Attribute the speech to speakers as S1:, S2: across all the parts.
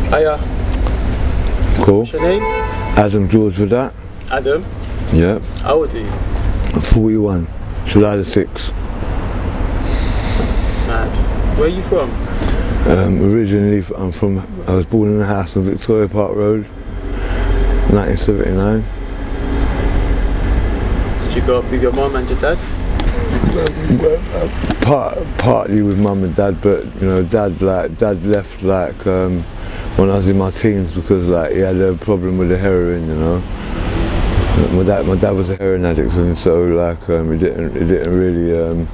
S1: Hiya.
S2: Cool.
S1: What's your name?
S2: Adam George for that.
S1: Adam.
S2: Yeah.
S1: How old are you?
S2: 41. July the 6th.
S1: Nice. Where are you from?
S2: Originally, I was born in a house on Victoria Park Road, 1979.
S1: Did you grow up with your mum and your dad?
S2: Partly with mum and dad, but you know, dad left when I was in my teens because he had a problem with the heroin, you know. My dad was a heroin addict, and so it didn't really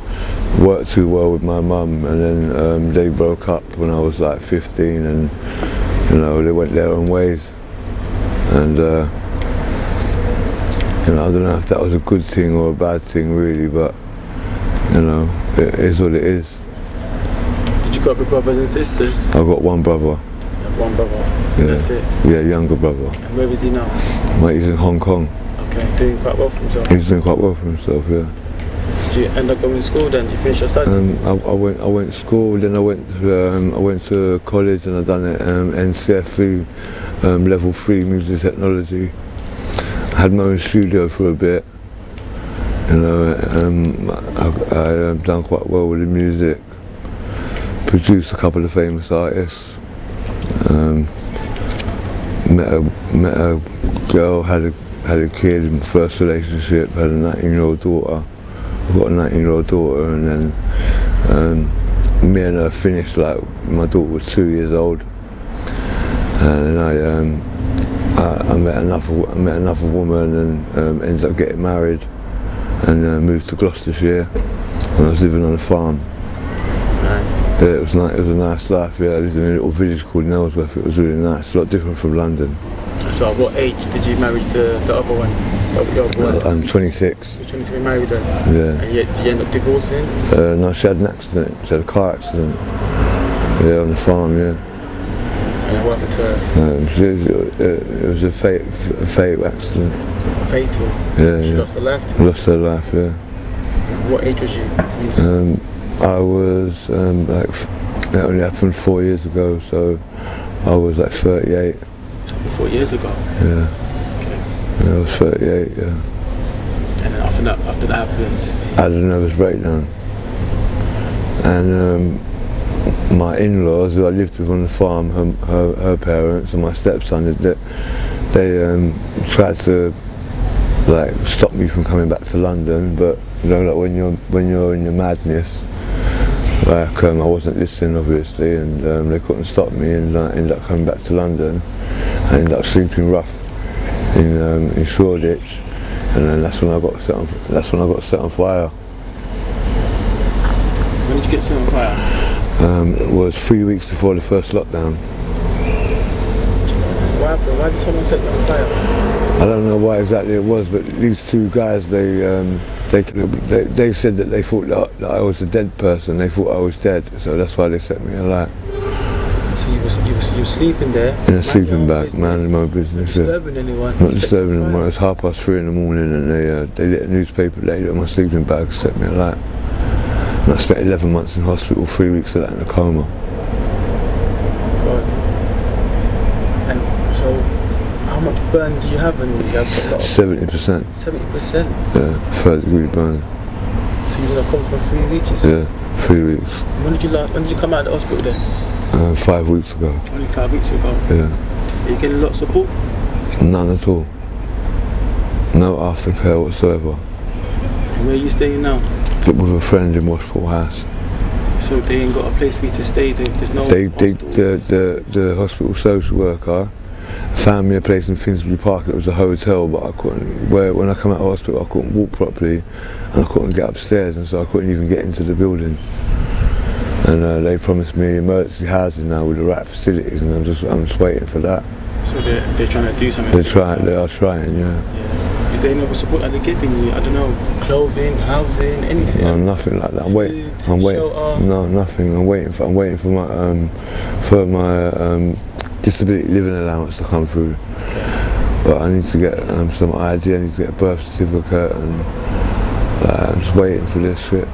S2: work too well with my mum, and then they broke up when I was 15, and you know, they went their own ways, and you know, I don't know if that was a good thing or a bad thing really, but you know, it is what it is.
S1: Did you grow up with brothers and sisters?
S2: I've got one brother.
S1: One brother.
S2: Yeah.
S1: That's it.
S2: Yeah, younger brother.
S1: And where is he now?
S2: Mate, he's in Hong Kong.
S1: Okay, doing quite well for himself.
S2: He's doing quite well for himself, yeah.
S1: Did you end up going to school then? Did you finish your studies?
S2: I went to school, then I went to college, and I done it NCFE level 3 music technology. I had my own studio for a bit. You know, I done quite well with the music. Produced a couple of famous artists. Met a girl, had a kid in my first relationship, had a 19-year-old daughter. I've got a 19-year-old daughter, and then me and her finished my daughter was 2 years old, and I met another woman and ended up getting married and moved to Gloucestershire, and I was living on a farm.
S1: Nice.
S2: Yeah, it was nice. It was a nice life. Yeah, I lived in a little village called Nailsworth. It was really nice. A lot different from London.
S1: So at what age did you marry the other one?
S2: I'm 26.
S1: You're 26 and married her?
S2: Yeah.
S1: And yet, did you end up divorcing?
S2: No, she had an accident. She had a car accident. Yeah, on the farm, yeah.
S1: And what happened to her?
S2: It was a fatal accident.
S1: Fatal?
S2: Yeah,
S1: She
S2: yeah.
S1: lost her life to you?
S2: Lost her life, yeah.
S1: What age was you?
S2: I was, it only happened 4 years ago, so I was 38.
S1: 4 years ago?
S2: Yeah.
S1: Okay.
S2: Yeah, I was 38, yeah.
S1: And then after that happened?
S2: I had a nervous breakdown. And my in-laws, who I lived with on the farm, her parents and my stepson, they tried to stop me from coming back to London, but you know, when you're in your madness, I wasn't listening obviously, and they couldn't stop me, and I ended up coming back to London. I ended up sleeping rough in Shoreditch, and then that's when I got set on fire.
S1: When did you get set on fire?
S2: It was 3 weeks before the first lockdown.
S1: What happened? Why did someone set you on fire?
S2: I don't know why exactly it was, but these two guys, they said that they thought that I was a dead person. They thought I was dead, so that's why they set me alight.
S1: So you were sleeping there?
S2: In a sleeping bag, minding my business.
S1: Disturbing anyone?
S2: Not disturbing anyone. It was 3:30 in the morning, and they lit a newspaper, they lit my sleeping bag, set me alight. And I spent 11 months in hospital, 3 weeks of that in a coma.
S1: God. And so, how much burn do you have in you?
S2: 70%.
S1: 70%?
S2: Yeah, 3rd-degree burn.
S1: So you did a coma for 3 weeks, you said?
S2: Yeah, 3 weeks.
S1: When did you come out of the hospital then?
S2: 5 weeks ago.
S1: Only 5 weeks ago?
S2: Yeah.
S1: Are you getting a lot of support?
S2: None at all. No aftercare whatsoever.
S1: And where are you staying now?
S2: With a friend in Washport House.
S1: So they ain't got a place for you to stay? There's no
S2: The hospital social worker found me a place in Finsbury Park. It was a hotel, but I couldn't. When I come out of hospital, I couldn't walk properly, and I couldn't get upstairs, and so I couldn't even get into the building. And they promised me emergency housing now with the right facilities, and I'm just waiting for that.
S1: So they're trying to do something?
S2: They are trying, yeah.
S1: Is there any other support that they're giving you? I don't know, clothing, housing, anything?
S2: No, nothing like that. I'm waiting.
S1: Shelter?
S2: No, nothing. I'm waiting for my disability living allowance to come through.
S1: Okay.
S2: But I need to get some ID. I need to get a birth certificate, and I'm just waiting for this shit.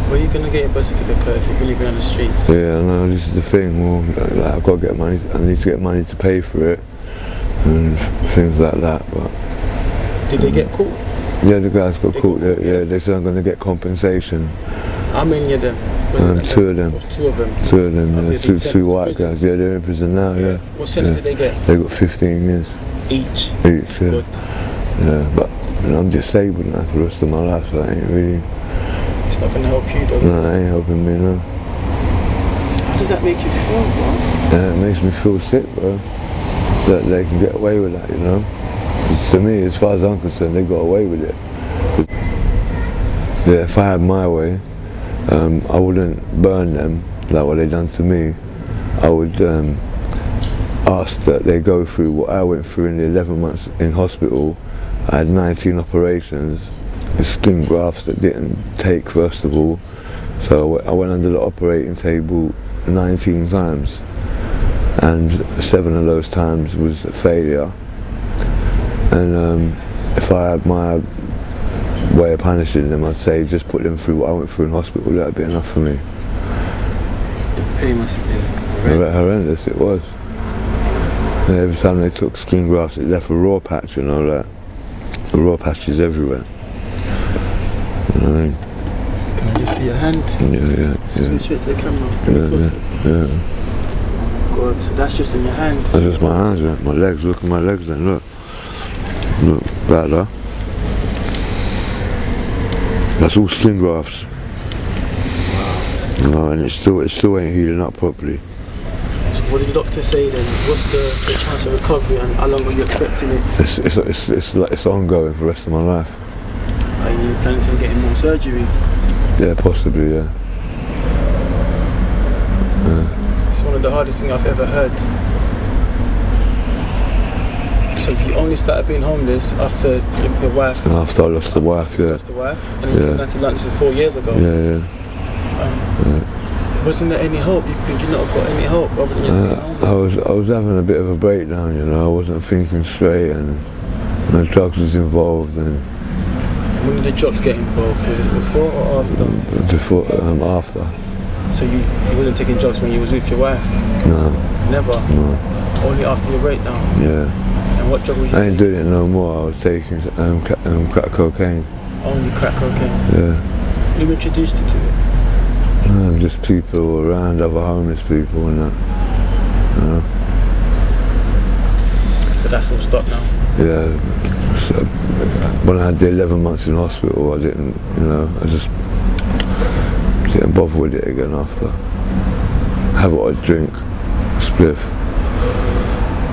S1: Where are you gonna get your birth certificate if you're living on the streets?
S2: Yeah, no, this is the thing. Well, like, I've got to get money. I need to get money to pay for it and things like that. But
S1: Did they get caught?
S2: yeah, the guys got
S1: They
S2: caught.
S1: got caught,
S2: Yeah, they said I'm going to get compensation.
S1: How many of them?
S2: Two of them.
S1: Two of them.
S2: Two of them.
S1: Have
S2: Yeah,
S1: they been
S2: two
S1: sentenced to
S2: white
S1: prison?
S2: guys. Yeah, they're in prison now. Yeah.
S1: What sentence
S2: Yeah.
S1: did they get?
S2: They got 15 years
S1: Each.
S2: each. Yeah.
S1: Good.
S2: Yeah, but you know, I'm disabled now for the rest of my life, so I ain't really.
S1: It's not gonna help you though.
S2: No, it ain't helping me. No.
S1: How does that make you feel, bro?
S2: Yeah, it makes me feel sick, bro. That they can get away with that, you know. 'Cause to me, as far as I'm concerned, they got away with it. Yeah, if I had my way, I wouldn't burn them like what they done to me. I would ask that they go through what I went through in the 11 months in hospital. I had 19 operations, with skin grafts that didn't take first of all. So I went under the operating table 19 times, and 7 of those times was a failure. And if I had my way of punishing them, I'd say just put them through what I went through in hospital. That'd be enough for me.
S1: The pain must have been
S2: Horrendous it was. And every time they took skin grafts, it left a raw patch, you know, like the raw patches everywhere. You know what I mean?
S1: Can I just see your hand?
S2: Yeah.
S1: Switch it to the camera.
S2: Yeah.
S1: God, so that's just in your hand.
S2: That's just my hands, man. My legs. Look at my legs then. Look, that there. That's all skin grafts. You know, and it still ain't healing up properly.
S1: So what did the doctor say then? What's the chance of recovery and how long are you expecting it?
S2: It's ongoing for the rest of my life.
S1: Are you planning on getting more surgery?
S2: Yeah, possibly. Yeah.
S1: It's one of the hardest things I've ever heard. So you only started being homeless after your wife?
S2: After I lost the wife, yeah.
S1: Lost the wife, and then you came down to London. This is 4 years ago.
S2: Yeah.
S1: Wasn't there any hope? Could you not have got any hope other than just being homeless?
S2: I was having a bit of a breakdown, you know. I wasn't thinking straight, and the drugs was involved, and
S1: When did the drugs get involved? Was this before or after?
S2: After.
S1: So you wasn't taking drugs when you was with your wife?
S2: No.
S1: Never?
S2: No.
S1: Only after your breakdown?
S2: Yeah.
S1: And what drug was you
S2: I ain't doing it no more. I was taking crack cocaine.
S1: Only crack cocaine?
S2: Yeah.
S1: Who introduced you to it?
S2: Just people around, other homeless people and that. You know.
S1: But that's all stopped now?
S2: Yeah. So, when I had the 11 months in hospital, I didn't, you know, I just didn't bother with it again after. Have what I drink, spliff.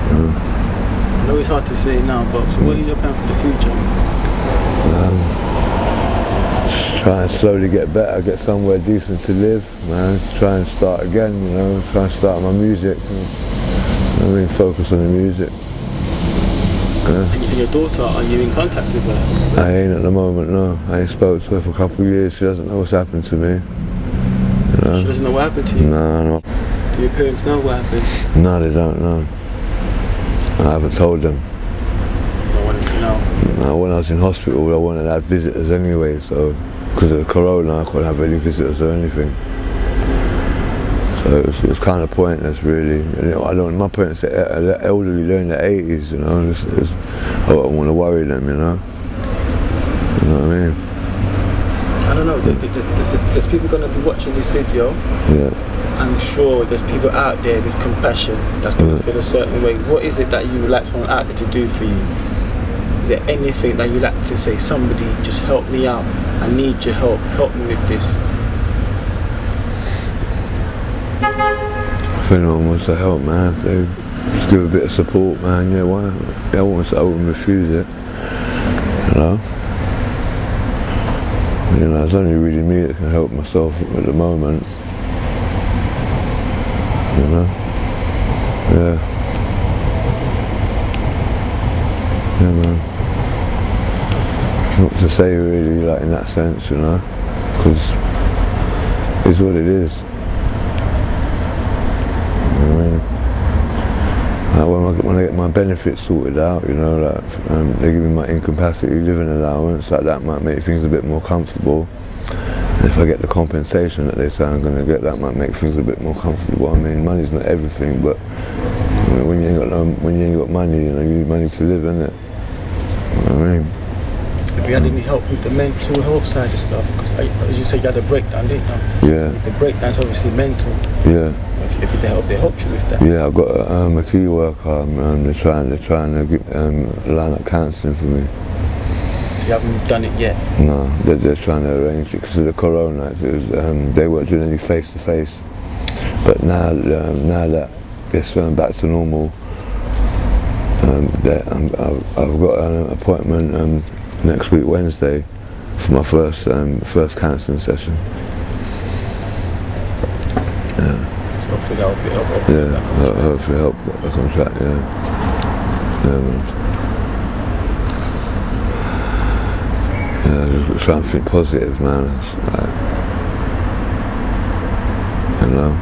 S2: You know.
S1: I know it's hard to say now, but so what is your plan for the future?
S2: Just try and slowly get better, get somewhere decent to live, man. Try and start again, you know, try and start my music. You know, I mean, focus on the music.
S1: And your daughter, are you in contact with her?
S2: I ain't at the moment, no. I ain't spoke to her for a couple of years. She doesn't know what's happened to me. You know?
S1: She doesn't know what happened to you?
S2: No.
S1: Do your parents know what happened?
S2: No, they don't know. I haven't told them.
S1: You don't want them to know?
S2: No, when I was in hospital, I wanted to have visitors anyway, so because of the corona, I couldn't have any visitors or anything. So it was kind of pointless, really. You know, my parents are elderly, they're in their 80s, you know. I don't want to worry them, you know. You know what I mean?
S1: I don't know. There's people going to be watching this video.
S2: Yeah.
S1: I'm sure there's people out there with compassion that's going to feel a certain way. What is it that you would like someone out there to do for you? Is there anything that you like to say? Somebody, just help me out. I need your help. Help me with this.
S2: If anyone wants to help, man, if they just give a bit of support, man, yeah, why not? I won't refuse it, you know? You know, it's only really me that can help myself at the moment, you know? Yeah. Yeah, man. Not to say really, like, in that sense, you know? Because it's what it is. When I get my benefits sorted out, you know, like they give me my incapacity living allowance, like that might make things a bit more comfortable. And if I get the compensation that they say I'm going to get, that might make things a bit more comfortable. I mean, money's not everything, but when you ain't got money, you need money to live, innit? You know what I mean?
S1: Have you had any help with the mental health side of stuff? Because as you said, you had a breakdown, didn't you?
S2: Yeah.
S1: So the breakdown's obviously mental.
S2: Yeah.
S1: If they helped you with that.
S2: Yeah, I've got a key worker. They're trying to line up counselling for me.
S1: So you haven't done it yet?
S2: No, they're trying to arrange it because of the corona. It was, they weren't doing any face-to-face. But now that it's back to normal, I've got an appointment next week, Wednesday, for my first counselling session. Yeah.
S1: So hopefully that will be helpful.
S2: Yeah, hopefully help get back on track, yeah. Yeah, man. Yeah, just try and think positive, man. It's like, you know.